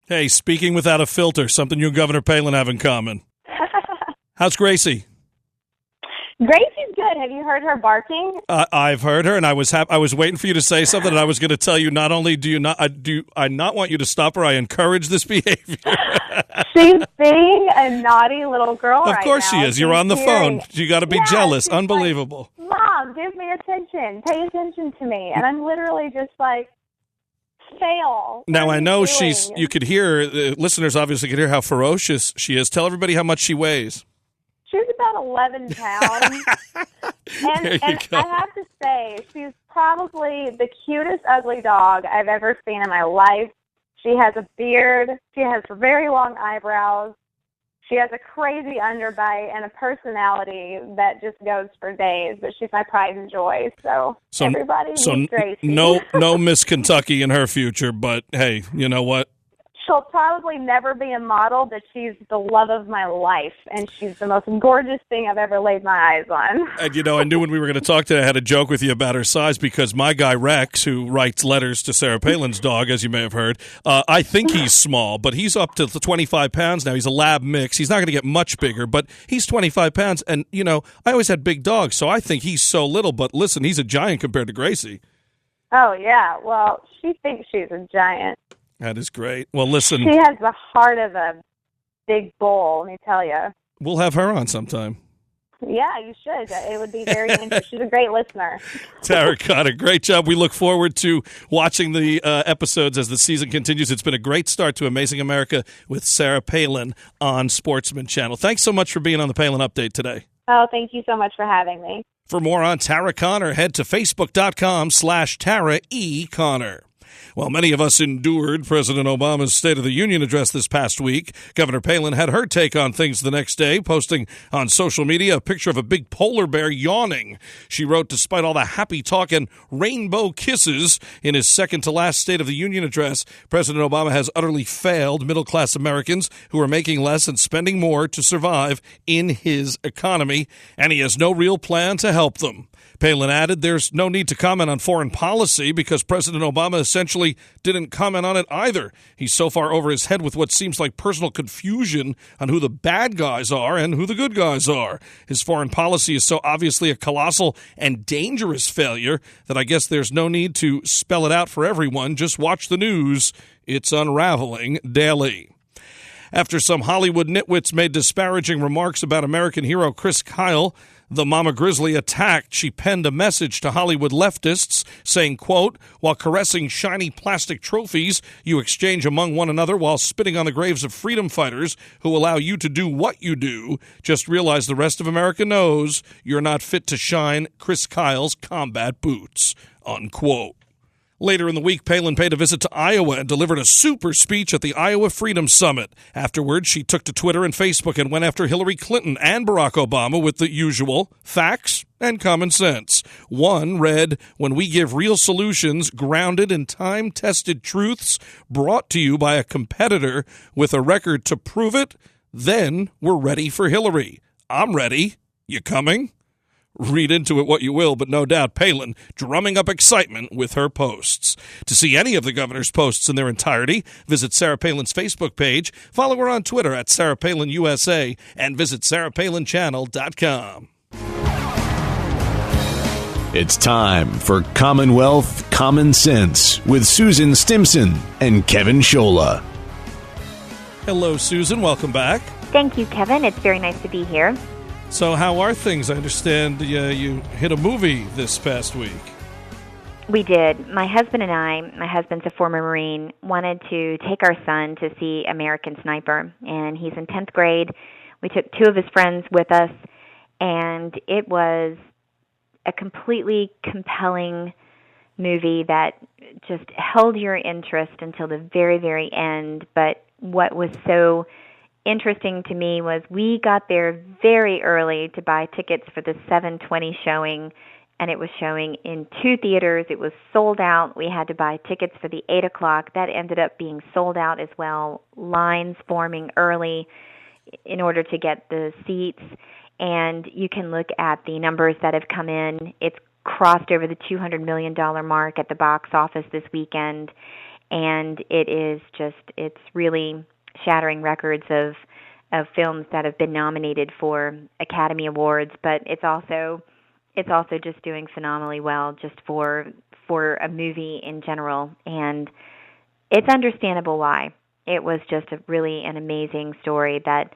Hey, speaking without a filter, something you and Governor Palin have in common. How's Gracie? Gracie's good. Have you heard her barking? I've heard her, and I was waiting for you to say something, and I was going to tell you. Not only do I not want you to stop her, I encourage this behavior. She's being a naughty little girl right now. Of course she is. You're on the phone. You got to be jealous. Unbelievable. Like, Mom, give me attention. Pay attention to me. And I'm literally just like, fail. Now, I know you could hear, listeners obviously could hear how ferocious she is. Tell everybody how much she weighs. She's about 11 pounds. and I have to say, she's probably the cutest ugly dog I've ever seen in my life. She has a beard. She has very long eyebrows. She has a crazy underbite and a personality that just goes for days. But she's my pride and joy. So everybody needs Gracie. No Miss Kentucky in her future. But hey, you know what? She'll probably never be a model, but she's the love of my life, and she's the most gorgeous thing I've ever laid my eyes on. And, I knew when we were going to talk today, I had a joke with you about her size because my guy Rex, who writes letters to Sarah Palin's dog, as you may have heard, I think he's small, but he's up to 25 pounds now. He's a lab mix. He's not going to get much bigger, but he's 25 pounds. And, I always had big dogs, so I think he's so little. But listen, he's a giant compared to Gracie. Oh, yeah. Well, she thinks she's a giant. That is great. Well, listen. She has the heart of a big bull, let me tell you. We'll have her on sometime. Yeah, you should. It would be very interesting. She's a great listener. Tara Conner, great job. We look forward to watching the episodes as the season continues. It's been a great start to Amazing America with Sarah Palin on Sportsman Channel. Thanks so much for being on the Palin Update today. Oh, thank you so much for having me. For more on Tara Conner, head to facebook.com/Tara E. Conner. While many of us endured President Obama's State of the Union address this past week, Governor Palin had her take on things the next day, posting on social media a picture of a big polar bear yawning. She wrote, despite all the happy talk and rainbow kisses in his second-to-last State of the Union address, President Obama has utterly failed middle-class Americans who are making less and spending more to survive in his economy, and he has no real plan to help them. Palin added there's no need to comment on foreign policy because President Obama essentially didn't comment on it either. He's so far over his head with what seems like personal confusion on who the bad guys are and who the good guys are. His foreign policy is so obviously a colossal and dangerous failure that I guess there's no need to spell it out for everyone. Just watch the news. It's unraveling daily. After some Hollywood nitwits made disparaging remarks about American hero Chris Kyle, the Mama Grizzly attacked. She penned a message to Hollywood leftists saying, quote, while caressing shiny plastic trophies you exchange among one another while spitting on the graves of freedom fighters who allow you to do what you do, just realize the rest of America knows you're not fit to shine Chris Kyle's combat boots, unquote. Later in the week, Palin paid a visit to Iowa and delivered a super speech at the Iowa Freedom Summit. Afterwards, she took to Twitter and Facebook and went after Hillary Clinton and Barack Obama with the usual facts and common sense. One read, when we give real solutions grounded in time-tested truths brought to you by a competitor with a record to prove it, then we're ready for Hillary. I'm ready. You coming? Read into it what you will, but no doubt Palin drumming up excitement with her posts. To see any of the governor's posts in their entirety, visit Sarah Palin's Facebook page, follow her on Twitter at Sarah Palin USA, and visit sarahpalinchannel.com. It's time for Commonwealth Common Sense with Susan Stimson and Kevin Scholla. Hello, Susan. Welcome back. Thank you, Kevin. It's very nice to be here. So how are things? I understand you hit a movie this past week. We did. My husband and I, my husband's a former Marine, wanted to take our son to see American Sniper, and he's in 10th grade. We took two of his friends with us, and it was a completely compelling movie that just held your interest until the very, very end. But what was so interesting to me was we got there very early to buy tickets for the 7:20 showing, and it was showing in 2 theaters. It was sold out. We had to buy tickets for the 8 o'clock. That ended up being sold out as well. Lines forming early in order to get the seats. And you can look at the numbers that have come in. It's crossed over the $200 million mark at the box office this weekend. and it's really shattering records of films that have been nominated for Academy Awards, but it's also just doing phenomenally well just for a movie in general, and it's understandable why. It was just really an amazing story that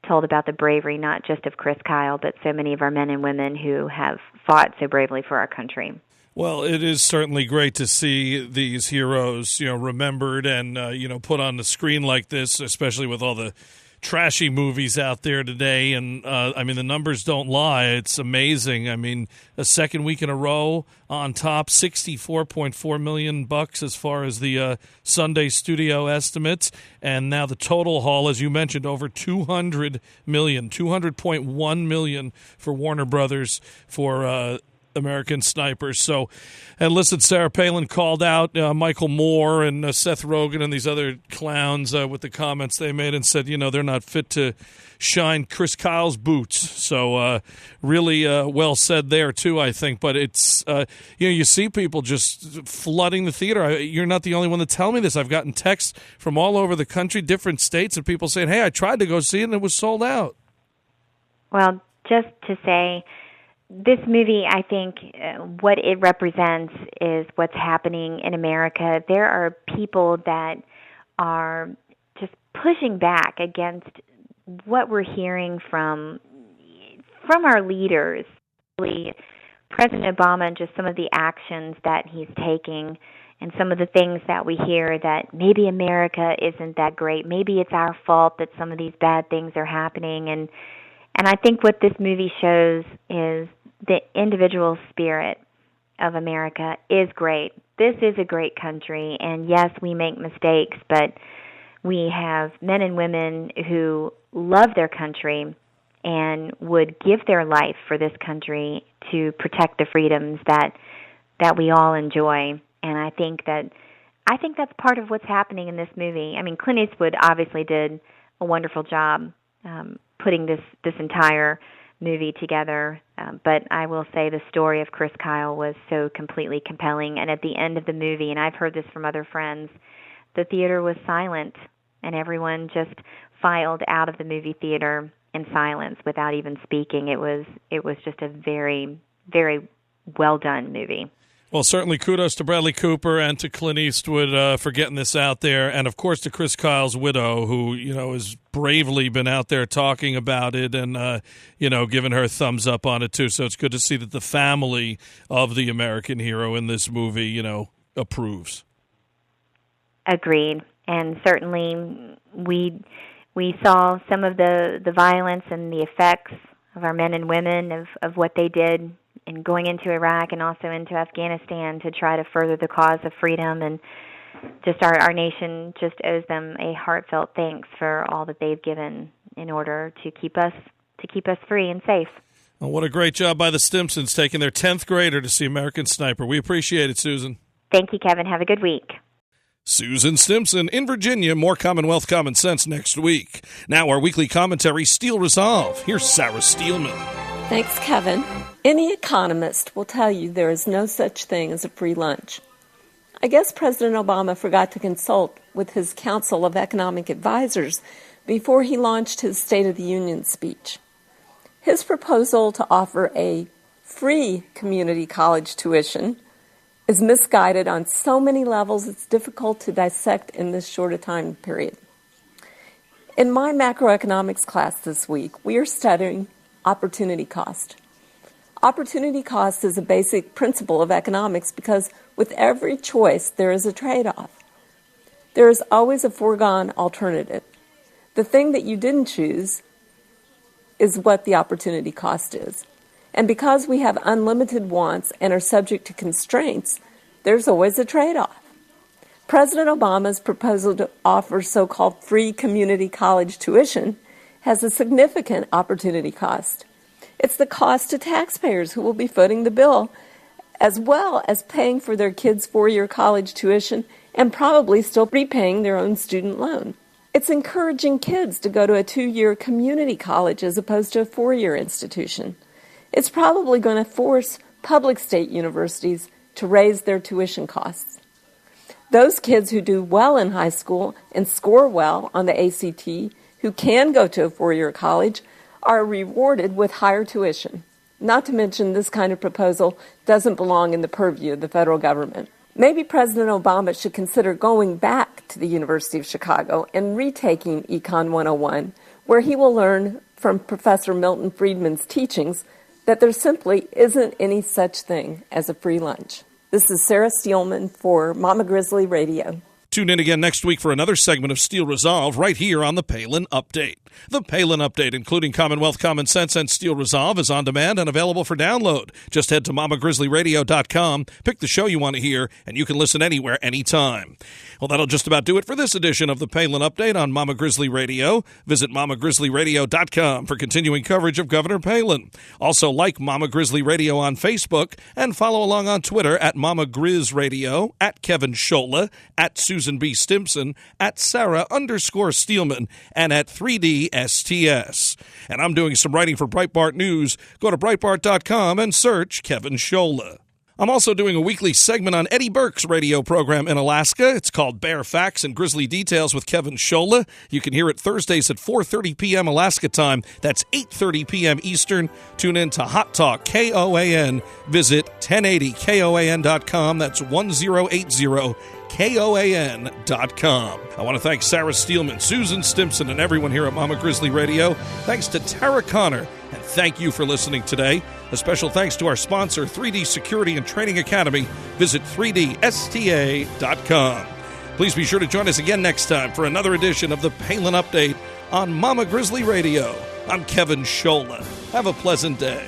told about the bravery not just of Chris Kyle, but so many of our men and women who have fought so bravely for our country. Well, it is certainly great to see these heroes, remembered and, put on the screen like this, especially with all the trashy movies out there today. And, the numbers don't lie. It's amazing. A second week in a row on top, $64.4 million as far as the Sunday studio estimates. And now the total haul, as you mentioned, over $200 million, $200.1 million for Warner Brothers for American Sniper. So, and listen, Sarah Palin called out Michael Moore and Seth Rogen and these other clowns with the comments they made and said, they're not fit to shine Chris Kyle's boots. So really well said there, too, I think. But it's, you see people just flooding the theater. You're not the only one to tell me this. I've gotten texts from all over the country, different states, and people saying, hey, I tried to go see it and it was sold out. Well, just to say, this movie, I think, what it represents is what's happening in America. There are people that are just pushing back against what we're hearing from our leaders. Really, President Obama and just some of the actions that he's taking and some of the things that we hear that maybe America isn't that great. Maybe it's our fault that some of these bad things are happening. And I think what this movie shows is the individual spirit of America is great. This is a great country, and yes, we make mistakes, but we have men and women who love their country and would give their life for this country to protect the freedoms that we all enjoy. And I think that's part of what's happening in this movie. Clint Eastwood obviously did a wonderful job putting this entire movie together, but I will say the story of Chris Kyle was so completely compelling, and at the end of the movie, and I've heard this from other friends, the theater was silent, and everyone just filed out of the movie theater in silence without even speaking. It was just a very, very well done movie. Well, certainly kudos to Bradley Cooper and to Clint Eastwood for getting this out there, and of course to Chris Kyle's widow, who has bravely been out there talking about it and giving her thumbs up on it too. So it's good to see that the family of the American hero in this movie, approves. Agreed, and certainly we saw some of the violence and the effects of our men and women of what they did in going into Iraq and also into Afghanistan to try to further the cause of freedom, and just our nation just owes them a heartfelt thanks for all that they've given in order to keep us free and safe. Well, what a great job by the Stimsons taking their 10th grader to see American Sniper. We appreciate it, Susan. Thank you, Kevin. Have a good week. Susan Stimson in Virginia. More Commonwealth Common Sense next week. Now our weekly commentary, Steel Resolve. Here's Sarah Steelman. Thanks, Kevin. Any economist will tell you there is no such thing as a free lunch. I guess President Obama forgot to consult with his Council of Economic Advisors before he launched his State of the Union speech. His proposal to offer a free community college tuition is misguided on so many levels it's difficult to dissect in this short a time period. In my macroeconomics class this week, we are studying opportunity cost. Opportunity cost is a basic principle of economics because with every choice there is a trade-off. There is always a foregone alternative. The thing that you didn't choose is what the opportunity cost is. And because we have unlimited wants and are subject to constraints, there's always a trade-off. President Obama's proposal to offer so-called free community college tuition has a significant opportunity cost. It's the cost to taxpayers who will be footing the bill, as well as paying for their kids' 4-year college tuition and probably still repaying their own student loan. It's encouraging kids to go to a 2-year community college as opposed to a 4-year institution. It's probably going to force public state universities to raise their tuition costs. Those kids who do well in high school and score well on the ACT, who can go to a four-year college, are rewarded with higher tuition. Not to mention, this kind of proposal doesn't belong in the purview of the federal government. Maybe President Obama should consider going back to the University of Chicago and retaking Econ 101, where he will learn from Professor Milton Friedman's teachings that there simply isn't any such thing as a free lunch. This is Sarah Steelman for Mama Grizzly Radio. Tune in again next week for another segment of Steel Resolve right here on the Palin Update. The Palin Update, including Commonwealth Common Sense and Steel Resolve, is on demand and available for download. Just head to mamagrizzlyradio.com, pick the show you want to hear, and you can listen anywhere, anytime. Well, that'll just about do it for this edition of the Palin Update on Mama Grizzly Radio. Visit mamagrizzlyradio.com for continuing coverage of Governor Palin. Also, like Mama Grizzly Radio on Facebook and follow along on Twitter at Mama Grizz Radio, at Kevin Scholla, at Susan B. Stimson, at Sarah_Steelman, and at 3DSTS. And I'm doing some writing for Breitbart News. Go to Breitbart.com and search Kevin Scholla. I'm also doing a weekly segment on Eddie Burke's radio program in Alaska. It's called Bear Facts and Grizzly Details with Kevin Scholla. You can hear it Thursdays at 4:30 p.m. Alaska time. That's 8:30 p.m. Eastern. Tune in to Hot Talk KOAN. Visit 1080KOAN.com. That's 1080KOAN.com. I want to thank Sarah Steelman, Susan Stimson, and everyone here at Mama Grizzly Radio. Thanks to Tara Connor, and thank you for listening today. A special thanks to our sponsor, 3D Security and Training Academy. Visit 3dsta.com. Please be sure to join us again next time for another edition of the Palin Update on Mama Grizzly Radio. I'm Kevin Scholla. Have a pleasant day.